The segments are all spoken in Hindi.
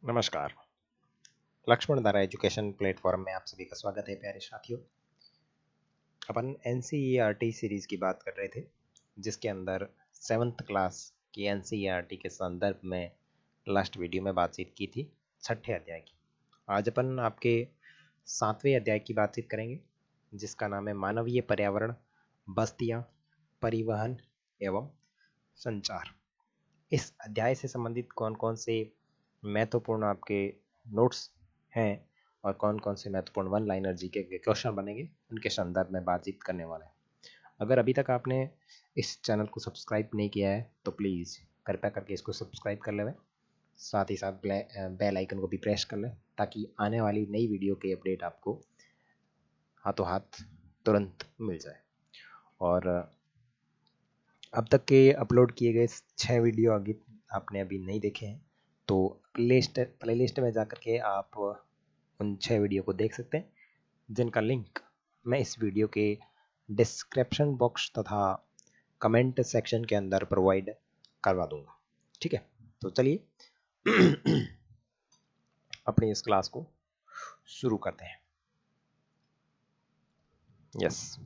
नमस्कार। लक्ष्मण धारा एजुकेशन प्लेटफॉर्म में आप सभी का स्वागत है प्यारे साथियों। अपन एनसीईआरटी सीरीज की बात कर रहे थे, जिसके अंदर 7th क्लास की एनसीईआरटी के संदर्भ में लास्ट वीडियो में बातचीत की थी 6ठे अध्याय की। आज अपन आपके 7वें अध्याय की बातचीत करेंगे, जिसका नाम है मानवीय पर्यावरण, बस्तियां, परिवहन एवं संचार। इस अध्याय से संबंधित कौन कौन से महत्वपूर्ण आपके नोट्स हैं और कौन कौन से महत्वपूर्ण वन लाइनर जीके के क्वेश्चन बनेंगे, उनके संदर्भ में बातचीत करने वाले हैं। अगर अभी तक आपने इस चैनल को सब्सक्राइब नहीं किया है तो प्लीज़ कृपया करके इसको सब्सक्राइब कर लें, साथ ही साथ बेल आइकन को भी प्रेस कर लें, ताकि आने वाली नई वीडियो के अपडेट आपको हाथों हाथ तुरंत मिल जाए। और अब तक के अपलोड किए गए 6 वीडियो आगे आपने अभी नहीं देखे हैं तो प्लेलिस्ट में जाकर के आप उन 6 वीडियो को देख सकते हैं, जिनका लिंक मैं इस वीडियो के डिस्क्रिप्शन बॉक्स तथा कमेंट सेक्शन के अंदर प्रोवाइड करवा दूंगा। ठीक है, तो चलिए अपनी इस क्लास को शुरू करते हैं। Yes,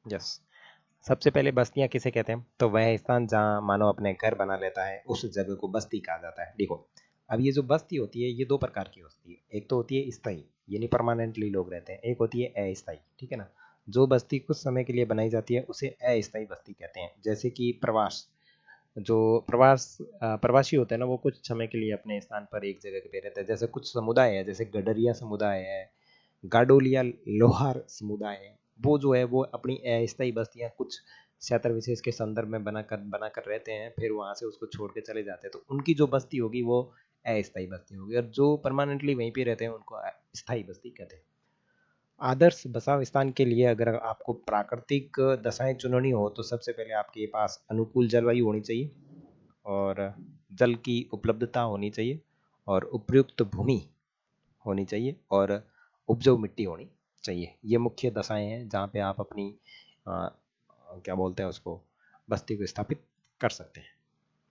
yes. सबसे पहले बस्तियां किसे कहते हैं? तो वह स्थान जहां मानव अपने घर बना लेता है, उस जगह को बस्ती कहा जाता है। देखो, अब ये जो बस्ती होती है ये दो प्रकार की होती है। एक तो होती है स्थायी, यानी परमानेंटली लोग रहते हैं। एक होती है अस्थायी। ठीक है ना। जो बस्ती कुछ समय के लिए बनाई जाती है उसे अस्थायी बस्ती कहते हैं। जैसे कि प्रवास, जो प्रवासी होते हैं ना, वो कुछ समय के लिए अपने स्थान पर एक जगह पे रहते हैं। जैसे कुछ समुदाय है, जैसे गडरिया समुदाय है, गाडोलिया लोहार समुदाय है, वो जो है वो अपनी अस्थायी बस्तियां कुछ क्षेत्र विशेष के संदर्भ में बनाकर रहते हैं, फिर वहां से उसको छोड़ के चले जाते हैं। तो उनकी जो बस्ती होगी वो अस्थायी बस्ती होगी, और जो परमानेंटली वहीं पे रहते हैं उनको स्थायी बस्ती कहते हैं। आदर्श बसाव स्थान के लिए अगर आपको प्राकृतिक दशाएं चुननी हो तो सबसे पहले आपके पास अनुकूल जलवायु होनी चाहिए, और जल की उपलब्धता होनी चाहिए, और उपयुक्त भूमि होनी चाहिए, और उपजाऊ मिट्टी होनी चाहिए। ये मुख्य दशाएं हैं जहाँ पे आप अपनी क्या बोलते हैं उसको, बस्ती को स्थापित कर सकते हैं।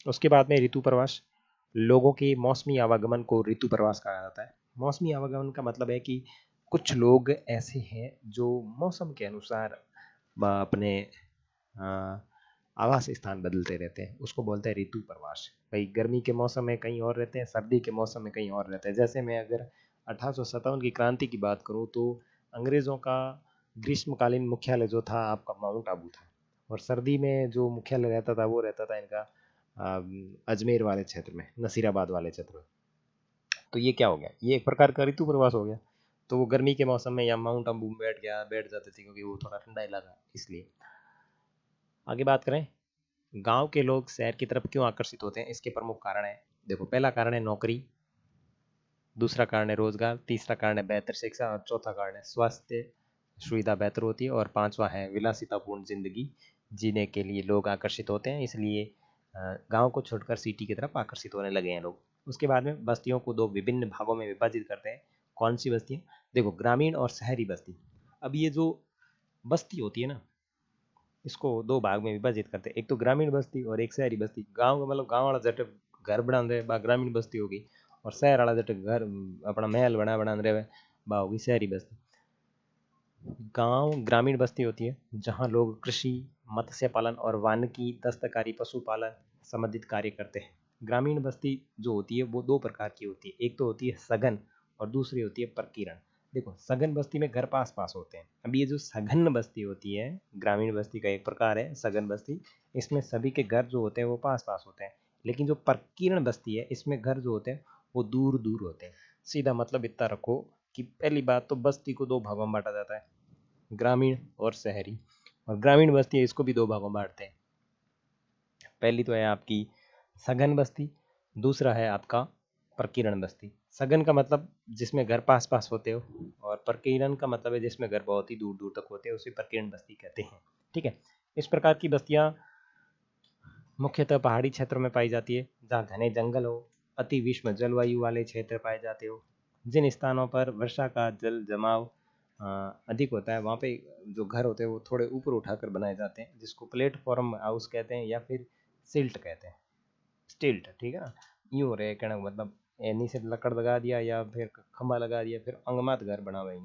उसके बाद में ऋतु प्रवास। लोगों के मौसमी आवागमन को ऋतु प्रवास कहा जाता है। मौसमी आवागमन का मतलब है कि कुछ लोग ऐसे हैं जो मौसम के अनुसार अपने आवास स्थान बदलते रहते हैं, उसको बोलते हैं ऋतु प्रवास। भाई गर्मी के मौसम में कहीं और रहते हैं, सर्दी के मौसम में कहीं और रहते हैं। जैसे मैं अगर 1857 की क्रांति की बात करूं तो अंग्रेज़ों का ग्रीष्मकालीन मुख्यालय जो था आपका माउंट आबू था, और सर्दी में जो मुख्यालय रहता था वो रहता था इनका अजमेर वाले क्षेत्र में, नसीराबाद वाले क्षेत्र में। तो ये क्या हो गया, ये एक प्रकार का ऋतु प्रवास हो गया। तो वो गर्मी के मौसम में या माउंट आबू में बैठ जाते थे, क्योंकि वो थोड़ा ठंडा इलाका है, इसलिए। आगे बात करें, गांव के लोग शहर की तरफ क्यों आकर्षित होते हैं, इसके प्रमुख कारण है। देखो, पहला कारण है नौकरी, दूसरा कारण है रोजगार, तीसरा कारण है बेहतर शिक्षा, और चौथा कारण है स्वास्थ्य सुविधा बेहतर होती है, और पांचवा है विलासितापूर्ण जिंदगी जीने के लिए लोग आकर्षित होते हैं, इसलिए गांव को छोड़कर सिटी की तरफ आकर्षित होने लगे हैं लोग। उसके बाद में बस्तियों को दो विभिन्न भागों में विभाजित करते हैं। कौन सी बस्तियां? देखो, ग्रामीण और शहरी बस्ती। अब ये जो बस्ती होती है ना, इसको दो भाग में विभाजित करते हैं। एक तो ग्रामीण बस्ती और एक शहरी बस्ती। गांव का मतलब गांव वाला जट घर बना रहे बा ग्रामीण बस्ती होगी, और शहर वाला जट घर अपना महल बना रहे बा होगी शहरी बस्ती। गांव ग्रामीण बस्ती होती है जहां लोग कृषि, मत्स्य पालन और वानिकी, दस्तकारी, पशुपालन संबंधित कार्य करते हैं। ग्रामीण बस्ती जो होती है वो दो प्रकार की होती है। एक तो होती है सघन, और दूसरी होती है प्रकीर्ण। देखो, सघन बस्ती में घर पास पास होते हैं। अब ये जो सघन बस्ती होती है, ग्रामीण बस्ती का एक प्रकार है सघन बस्ती, इसमें सभी के घर जो होते हैं वो पास पास होते हैं। लेकिन जो प्रकीर्ण बस्ती है, इसमें घर जो होते हैं वो दूर दूर होते हैं। सीधा मतलब इतना रखो कि पहली बात तो बस्ती को दो भागों में बांटा जाता है, ग्रामीण और शहरी। और ग्रामीण बस्ती है, इसको भी दो भागों में बांटते हैं। पहली तो है आपकी सघन बस्ती, दूसरा है आपका प्रकीर्ण बस्ती। सघन का मतलब जिसमें घर पास पास होते हो, और प्रकीर्ण का मतलब है जिसमें घर बहुत ही दूर दूर तक होते हैं, उसे प्रकीर्ण बस्ती कहते हैं। ठीक है। इस प्रकार की बस्तियां मुख्यतः पहाड़ी क्षेत्रों में पाई जाती है, जहाँ घने जंगल हो, अति विषम जलवायु वाले क्षेत्र पाए जाते हो, जिन स्थानों पर वर्षा का जल जमाव अधिक होता है, वहाँ पे जो घर होते हैं वो थोड़े ऊपर उठाकर बनाए जाते हैं, जिसको प्लेटफॉर्म हाउस कहते हैं या फिर सिल्ट कहते हैं, स्टिल्ट, ठीक है ना। यूँ हो रहे कहने का मतलब एनी से लकड़ लगा दिया या फिर खंभा लगा दिया, फिर अंगमात घर बना हुआ है,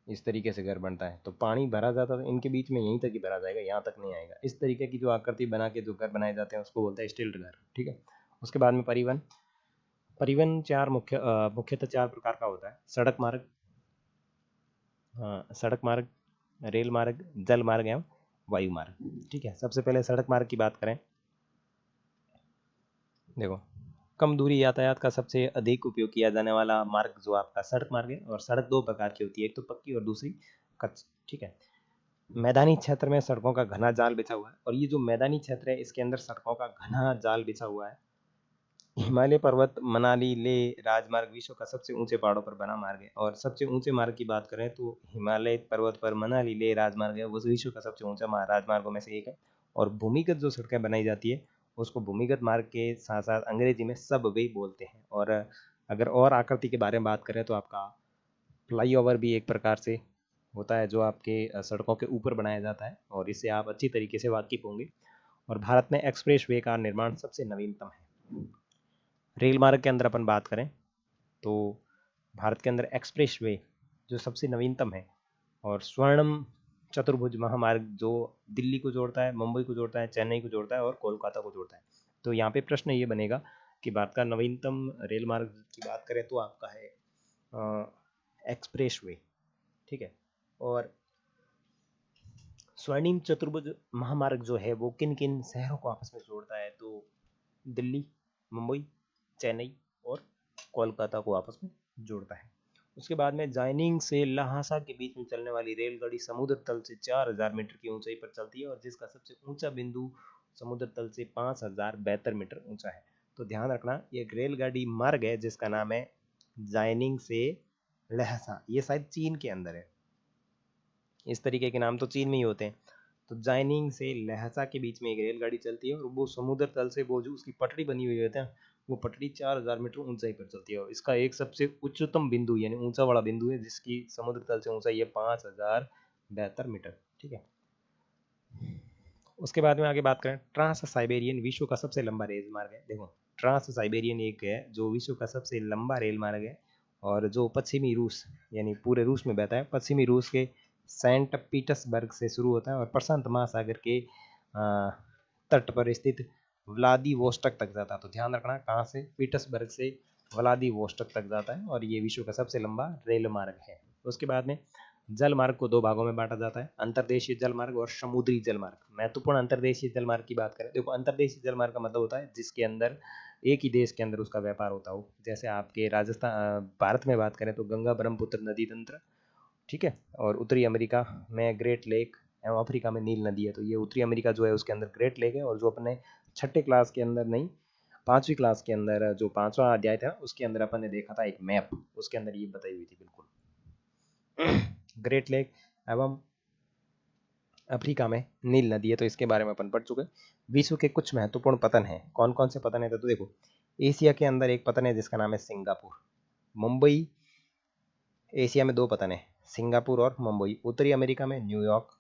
इस तरीके से घर बनता है। तो पानी भरा जाता है इनके बीच में, यहीं तक ही भरा जाएगा, यहाँ तक नहीं आएगा। इस तरीके की जो आकृति बना के जो घर बनाए जाते हैं उसको बोलते हैं स्टिल्ट घर, ठीक है। उसके बाद में परिवहन। परिवहन मुख्यतः चार प्रकार का होता है। सड़क मार्ग, सड़क मार्ग, रेल मार्ग, जल मार्ग एवं वायु मार्ग, ठीक है। सबसे पहले सड़क मार्ग की बात करें, देखो कम दूरी यातायात का सबसे अधिक उपयोग किया जाने वाला मार्ग जो आपका सड़क मार्ग है। और सड़क दो प्रकार की होती है, एक तो पक्की और दूसरी कच्ची, ठीक है। मैदानी क्षेत्र में सड़कों का घना जाल बिछा हुआ है, और ये जो मैदानी क्षेत्र है इसके अंदर सड़कों का घना जाल बिछा हुआ है। हिमालय पर्वत, मनाली, लेह राजमार्ग विश्व का सबसे ऊंचे पहाड़ों पर बना मार्ग है। और सबसे ऊंचे मार्ग की बात करें तो हिमालय पर्वत पर मनाली लेह राजमार्ग है, वो विश्व का सबसे ऊंचा राजमार्गों में से एक है। और भूमिगत जो सड़कें बनाई जाती है उसको भूमिगत मार्ग के साथ साथ अंग्रेजी में सबवे बोलते हैं। और अगर और आकृति के बारे में बात करें तो आपका फ्लाईओवर भी एक प्रकार से होता है, जो आपके सड़कों के ऊपर बनाया जाता है, और इससे आप अच्छी तरीके से वाकिफ होंगे। और भारत में एक्सप्रेस वे का निर्माण सबसे नवीनतम है। रेल मार्ग के अंदर अपन बात करें तो भारत के अंदर एक्सप्रेस वे जो सबसे नवीनतम है, और स्वर्णम चतुर्भुज महामार्ग जो दिल्ली को जोड़ता है, मुंबई को जोड़ता है, चेन्नई को जोड़ता है और कोलकाता को जोड़ता है। तो यहाँ पे प्रश्न ये बनेगा कि भारत का नवीनतम रेल मार्ग की बात करें तो आपका है एक्सप्रेस वे, ठीक है। और स्वर्णिम चतुर्भुज महामार्ग जो है वो किन किन शहरों को आपस में जोड़ता है, तो दिल्ली, मुंबई, चेन्नई और कोलकाता को आपस में जोड़ता है। उसके बाद में जाइनिंग से लहासा के बीच में चलने वाली रेलगाड़ी समुद्र तल से 4000 मीटर की ऊंचाई पर चलती है, और जिसका सबसे ऊंचा बिंदु समुद्र तल से 5072 मीटर ऊंचा है। तो ध्यान रखना, ये एक रेलगाड़ी मार्ग है जिसका नाम है जाइनिंग से लहासा। ये शायद चीन के अंदर है, इस तरीके के नाम तो चीन में ही होते हैं। तो जाइनिंग से लहसा के बीच में एक रेलगाड़ी चलती है, और वो समुद्र तल से वो जो उसकी पटड़ी बनी हुई होती है वो पटड़ी 4000 मीटर ऊंचाई पर चलती है। और इसका एक सबसे उच्चतम बिंदु यानी ऊंचा वाला बिंदु है जिसकी समुद्र तल से ऊंचाई है 5072 मीटर, ठीक है। उसके बाद में आगे बात करें, ट्रांस साइबेरियन विश्व का सबसे लंबा रेल मार्ग है। देखो ट्रांस साइबेरियन एक है जो विश्व का सबसे लंबा रेल मार्ग है, और जो पश्चिमी रूस यानी पूरे रूस में बहता है। पश्चिमी रूस के सेंट पीटर्सबर्ग से शुरू होता है और प्रशांत महासागर के तट पर स्थित व्लादिवोस्टक तक जाता है। तो ध्यान रखना कहाँ से, पीटर्सबर्ग से व्लादिवोस्टक तक जाता है, और ये विश्व का सबसे लंबा रेल मार्ग है। उसके बाद में जल मार्ग को दो भागों में बांटा जाता है, अंतर्देशीय जल मार्ग और समुद्री जल मार्ग। महत्वपूर्ण अंतर्देशीय जल मार्ग की बात करें, देखो अंतर्देशीय जल मार्ग का मतलब होता है जिसके अंदर एक ही देश के अंदर उसका व्यापार होता हो। जैसे आपके राजस्थान भारत में बात करें तो गंगा ब्रह्मपुत्र नदी तंत्र, ठीक है। और उत्तरी अमेरिका में ग्रेट लेक एवं अफ्रीका में नील नदी है। तो ये उत्तरी अमेरिका जो है उसके अंदर ग्रेट लेक है, और जो अपने छठे क्लास के अंदर नहीं 5वीं क्लास के अंदर जो 5वां अध्याय था उसके अंदर अपन ने देखा था एक मैप, उसके अंदर ये बताई हुई थी बिल्कुल। ग्रेट लेक एवं अफ्रीका में नील नदी है, तो इसके बारे में अपन पढ़ चुके। विश्व के कुछ महत्वपूर्ण पतन है, कौन कौन से पतन है, तो देखो एशिया के अंदर एक पतन है जिसका नाम है सिंगापुर। मुंबई, एशिया में दो पतन है, सिंगापुर और मुंबई। उत्तरी अमेरिका में न्यूयॉर्क,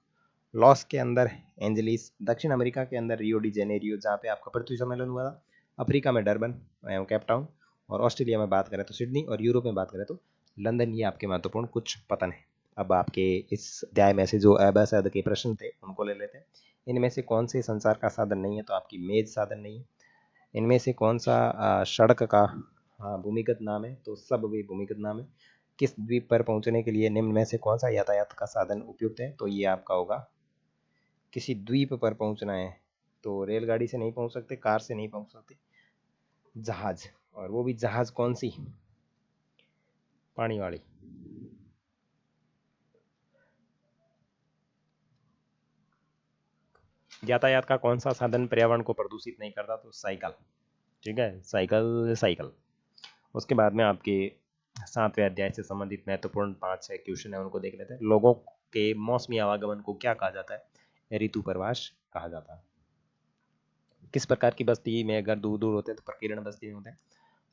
लॉस के अंदर एंजलिस, दक्षिण अमेरिका के अंदर रियो डी जेनेरियो जहाँ पे आपका पृथ्वी सम्मेलन हुआ था, अफ्रीका में डरबन एवं कैपटाउन, और ऑस्ट्रेलिया में बात करें तो सिडनी, और यूरोप में बात करें तो लंदन। ये आपके महत्वपूर्ण कुछ पतन है। अब आपके इस अध्याय में से जो अबसद के प्रश्न थे उनको ले लेते हैं। इनमें से कौन से संचार का साधन नहीं है, तो आपकी मेज साधन नहीं है। इनमें से कौन सा सड़क का भूमिगत नाम है, तो सबवे भूमिगत नाम है। किस द्वीप पर पहुंचने के लिए निम्न में से कौन सा यातायात का साधन उपयुक्त है, तो ये आपका होगा किसी द्वीप पर पहुंचना है तो रेलगाड़ी से नहीं पहुंच सकते, कार से नहीं पहुंच सकते, जहाज, और वो भी जहाज कौन सी, पानी वाली। यातायात का कौन सा साधन पर्यावरण को प्रदूषित नहीं करता, तो साइकिल, ठीक है, साइकिल साइकिल। उसके बाद में आपके 7वें अध्याय से संबंधित महत्वपूर्ण 5-6 क्वेश्चन है उनको देख लेते हैं। लोगों के मौसमी आवागमन को क्या कहा जाता है, ऋतु प्रवास कहा जाता है। किस प्रकार की बस्ती में अगर दूर दूर होते हैं तो प्रकीर्ण बस्ती में होते हैं।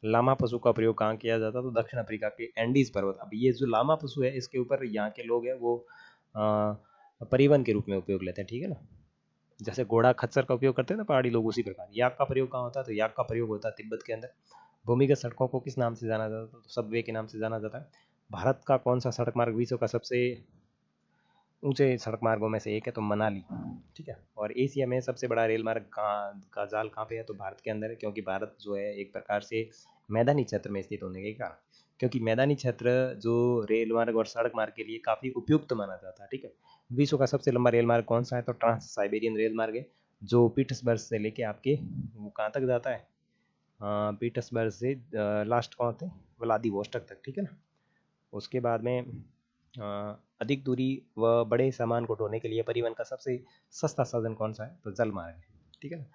लामा पशु का प्रयोग कहाँ किया जाता है? तो दक्षिण अफ्रीका के एंडीज पर्वत। अब ये जो लामा पशु है इसके ऊपर यहाँ के लोग हैं वो परिवहन के रूप में उपयोग लेते हैं, ठीक है ना। जैसे घोड़ा खच्चर का उपयोग करते हैं ना पहाड़ी लोग, उसी प्रकार याक का प्रयोग कहाँ होता है? तो याक का प्रयोग होता है तिब्बत के अंदर। भूमिगत सड़कों को किस नाम से जाना जाता है? तो सबवे के नाम से जाना जाता है। भारत का कौन सा सड़क मार्ग विश्व का सबसे ऊंचे सड़क मार्गों में से एक है? तो मनाली, ठीक है। और एशिया में सबसे बड़ा रेल मार्ग कहाँ का जाल कहाँ पे है? तो भारत के अंदर है, क्योंकि भारत जो है एक प्रकार से मैदानी क्षेत्र में स्थित होने के कारण, क्योंकि मैदानी क्षेत्र जो रेल मार्ग और सड़क मार्ग के लिए काफ़ी उपयुक्त माना जाता है, ठीक है। विश्व का सबसे लंबा रेल मार्ग कौन सा है? तो ट्रांस साइबेरियन रेल मार्ग है, जो पीटर्सबर्ग से लेके आपके वो कहाँ तक जाता है? पीटर्सबर्ग से लास्ट कौन थे? व्लादिवोस्टक तक, ठीक है ना। उसके बाद में अधिक दूरी व बड़े सामान को ढोने के लिए परिवहन का सबसे सस्ता साधन कौन सा है? तो जल मार्ग है, ठीक है ना।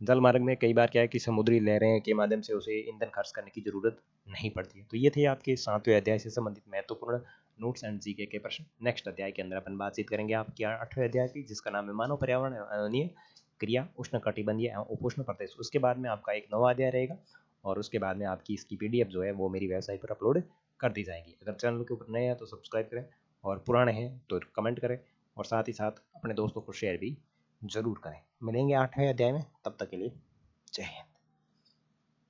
जल मार्ग में कई बार क्या है कि समुद्री लहरें के माध्यम से उसे ईंधन खर्च करने की जरूरत नहीं पड़ती है। तो ये थे आपके 7वें अध्याय से संबंधित महत्वपूर्ण नोट्स एंड जीके के प्रश्न। नेक्स्ट अध्याय के अंदर अपन बातचीत करेंगे आपके 8वें अध्याय की, जिसका नाम है मानव पर्यावरण अनिय क्रिया उष्णकटिबंधीय एवं उपोष्ण प्रदेश। उसके बाद में आपका एक नवा अध्याय रहेगा और उसके बाद में आपकी इसकी पीडीएफ जो है वो मेरी वेबसाइट पर अपलोड कर दी जाएगी। अगर चैनल के ऊपर नए हैं तो सब्सक्राइब करें और पुराने हैं तो कमेंट करें और साथ ही साथ अपने दोस्तों को शेयर भी जरूर करें। मिलेंगे 8वें अध्याय में, तब तक के लिए जय हिंद।